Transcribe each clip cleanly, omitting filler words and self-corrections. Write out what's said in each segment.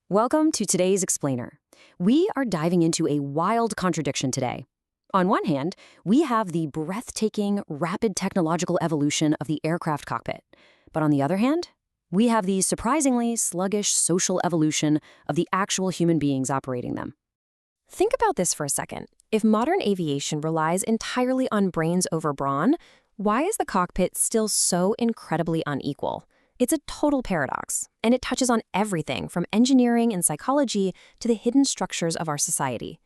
Welcome to today's Explainer. We are diving into a wild contradiction today. On one hand, we have the breathtaking, rapid technological evolution of the aircraft cockpit. But on the other hand, we have the surprisingly sluggish social evolution of the actual human beings operating them. Think about this for a second. If modern aviation relies entirely on brains over brawn, why is the cockpit still so incredibly unequal? It's a total paradox, and it touches on everything from engineering and psychology to the hidden structures of our society.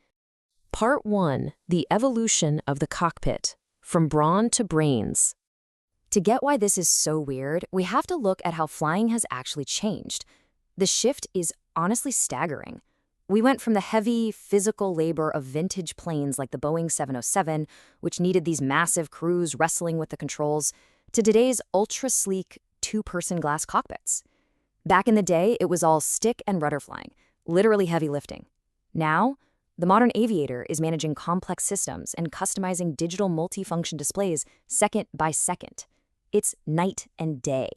Part 1. The evolution of the cockpit, from brawn to brains. To get why this is so weird, we have to look at how flying has actually changed. The shift is honestly staggering. We went from the heavy, physical labor of vintage planes like the Boeing 707, which needed these massive crews wrestling with the controls, to today's ultra-sleek, two-person glass cockpits. Back in the day, it was all stick and rudder flying, literally heavy lifting. Now, the modern aviator is managing complex systems and customizing digital multifunction displays second by second. It's night and day.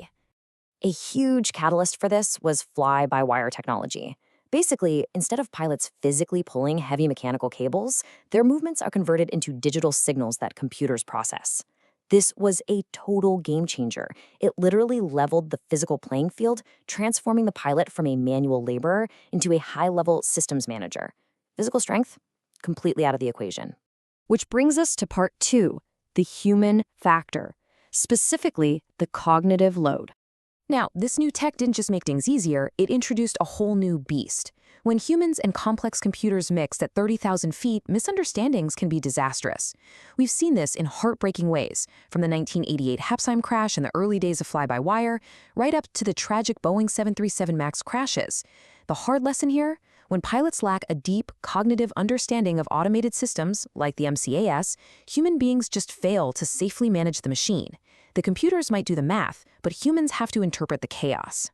A huge catalyst for this was fly-by-wire technology. Basically, instead of pilots physically pulling heavy mechanical cables, their movements are converted into digital signals that computers process. This was a total game changer. It literally leveled the physical playing field, transforming the pilot from a manual laborer into a high-level systems manager. Physical strength? Completely out of the equation. Which brings us to part 2, the human factor, specifically the cognitive load. Now, this new tech didn't just make things easier, it introduced a whole new beast. When humans and complex computers mix at 30,000 feet, misunderstandings can be disastrous. We've seen this in heartbreaking ways, from the 1988 Hapsheim crash in the early days of fly-by-wire, right up to the tragic Boeing 737 MAX crashes. The hard lesson here? When pilots lack a deep, cognitive understanding of automated systems, like the MCAS, human beings just fail to safely manage the machine. The computers might do the math, but humans have to interpret the chaos.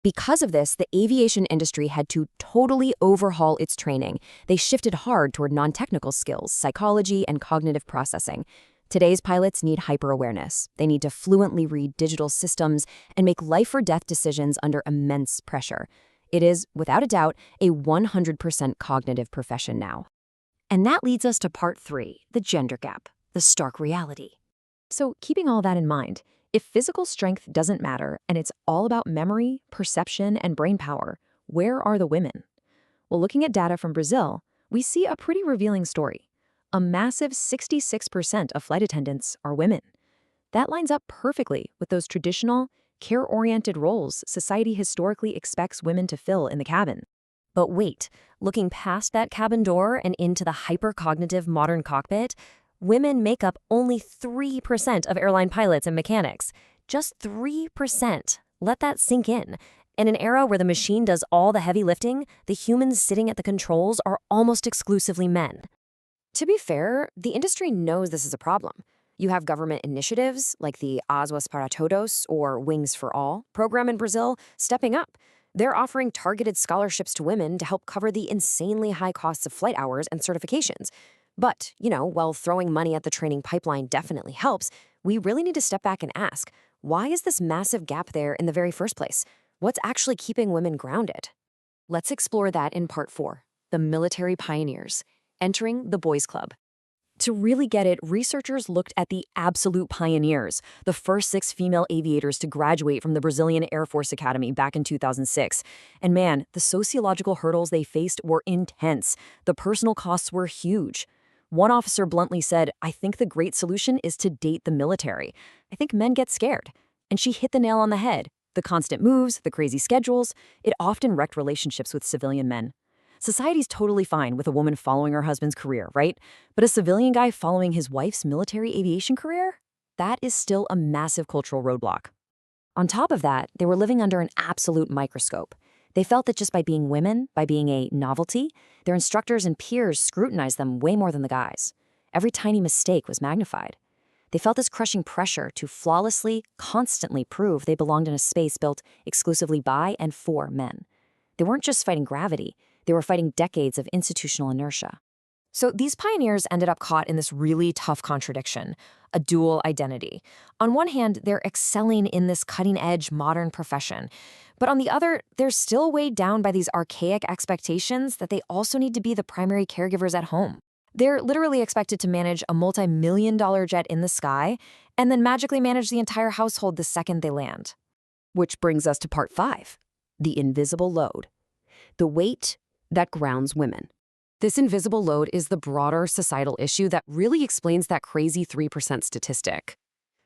Because of this, the aviation industry had to totally overhaul its training. They shifted hard toward non-technical skills, psychology, and cognitive processing. Today's pilots need hyper-awareness. They need to fluently read digital systems and make life-or-death decisions under immense pressure. It is, without a doubt, a 100% cognitive profession now. And that leads us to part 3, the gender gap, the stark reality. So, keeping all that in mind, if physical strength doesn't matter and it's all about memory, perception, and brain power, where are the women? Well, looking at data from Brazil, we see a pretty revealing story. A massive 66% of flight attendants are women. That lines up perfectly with those traditional, care-oriented roles society historically expects women to fill in the cabin. But wait, looking past that cabin door and into the hyper-cognitive modern cockpit, women make up only 3% of airline pilots and mechanics. Just 3%. Let that sink in. In an era where the machine does all the heavy lifting, the humans sitting at the controls are almost exclusively men. To be fair, the industry knows this is a problem. You have government initiatives like the Asas para Todos or Wings for All program in Brazil stepping up. They're offering targeted scholarships to women to help cover the insanely high costs of flight hours and certifications. But, while throwing money at the training pipeline definitely helps, we really need to step back and ask, why is this massive gap there in the very first place? What's actually keeping women grounded? Let's explore that in part 4, the military pioneers, entering the boys' club. To really get it, researchers looked at the absolute pioneers, the first 6 female aviators to graduate from the Brazilian Air Force Academy back in 2006. And man, the sociological hurdles they faced were intense. The personal costs were huge. One officer bluntly said, "I think the great solution is to date the military. I think men get scared." And she hit the nail on the head. The constant moves, the crazy schedules, it often wrecked relationships with civilian men. Society's totally fine with a woman following her husband's career, right? But a civilian guy following his wife's military aviation career? That is still a massive cultural roadblock. On top of that, they were living under an absolute microscope. They felt that just by being women, by being a novelty, their instructors and peers scrutinized them way more than the guys. Every tiny mistake was magnified. They felt this crushing pressure to flawlessly, constantly prove they belonged in a space built exclusively by and for men. They weren't just fighting gravity, they were fighting decades of institutional inertia. So these pioneers ended up caught in this really tough contradiction, a dual identity. On one hand, they're excelling in this cutting-edge modern profession, but on the other, they're still weighed down by these archaic expectations that they also need to be the primary caregivers at home. They're literally expected to manage a multi-million-dollar jet in the sky and then magically manage the entire household the second they land. Which brings us to part 5, the invisible load, the weight that grounds women. This invisible load is the broader societal issue that really explains that crazy 3% statistic.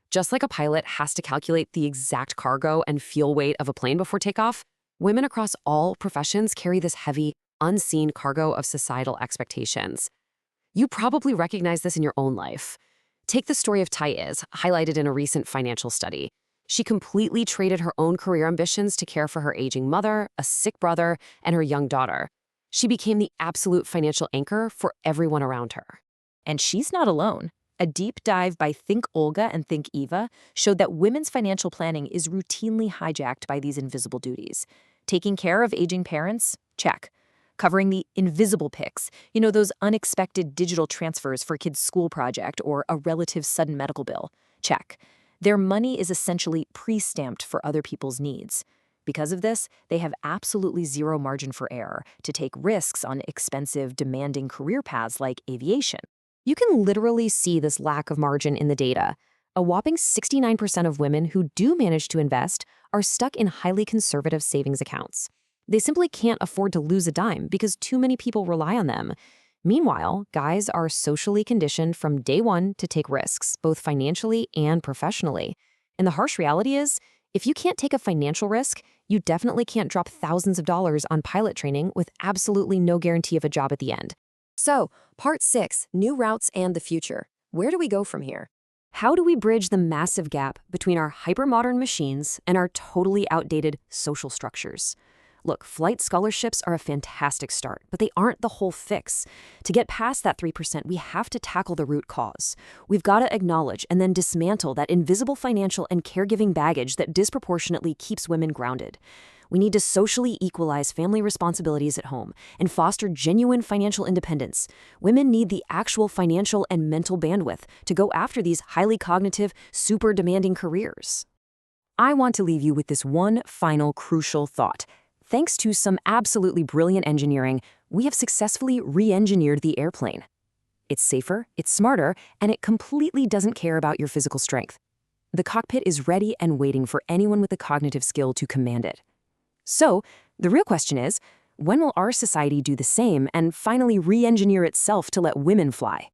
Just like a pilot has to calculate the exact cargo and fuel weight of a plane before takeoff, women across all professions carry this heavy, unseen cargo of societal expectations. You probably recognize this in your own life. Take the story of Thais, highlighted in a recent financial study. She completely traded her own career ambitions to care for her aging mother, a sick brother, and her young daughter. She became the absolute financial anchor for everyone around her. And she's not alone. A deep dive by Think Olga and Think Eva showed that women's financial planning is routinely hijacked by these invisible duties. Taking care of aging parents? Check. Covering the invisible picks, those unexpected digital transfers for a kid's school project or a relative's sudden medical bill? Check. Their money is essentially pre-stamped for other people's needs. Because of this, they have absolutely zero margin for error to take risks on expensive, demanding career paths like aviation. You can literally see this lack of margin in the data. A whopping 69% of women who do manage to invest are stuck in highly conservative savings accounts. They simply can't afford to lose a dime because too many people rely on them. Meanwhile, guys are socially conditioned from day one to take risks, both financially and professionally. And the harsh reality is, if you can't take a financial risk, you definitely can't drop thousands of dollars on pilot training with absolutely no guarantee of a job at the end. So, part 6, new routes and the future. Where do we go from here? How do we bridge the massive gap between our hypermodern machines and our totally outdated social structures? Look, flight scholarships are a fantastic start, but they aren't the whole fix. To get past that 3%, we have to tackle the root cause. We've got to acknowledge and then dismantle that invisible financial and caregiving baggage that disproportionately keeps women grounded. We need to socially equalize family responsibilities at home and foster genuine financial independence. Women need the actual financial and mental bandwidth to go after these highly cognitive, super demanding careers. I want to leave you with this one final crucial thought. Thanks to some absolutely brilliant engineering, we have successfully re-engineered the airplane. It's safer, it's smarter, and it completely doesn't care about your physical strength. The cockpit is ready and waiting for anyone with the cognitive skill to command it. So, the real question is, when will our society do the same and finally re-engineer itself to let women fly?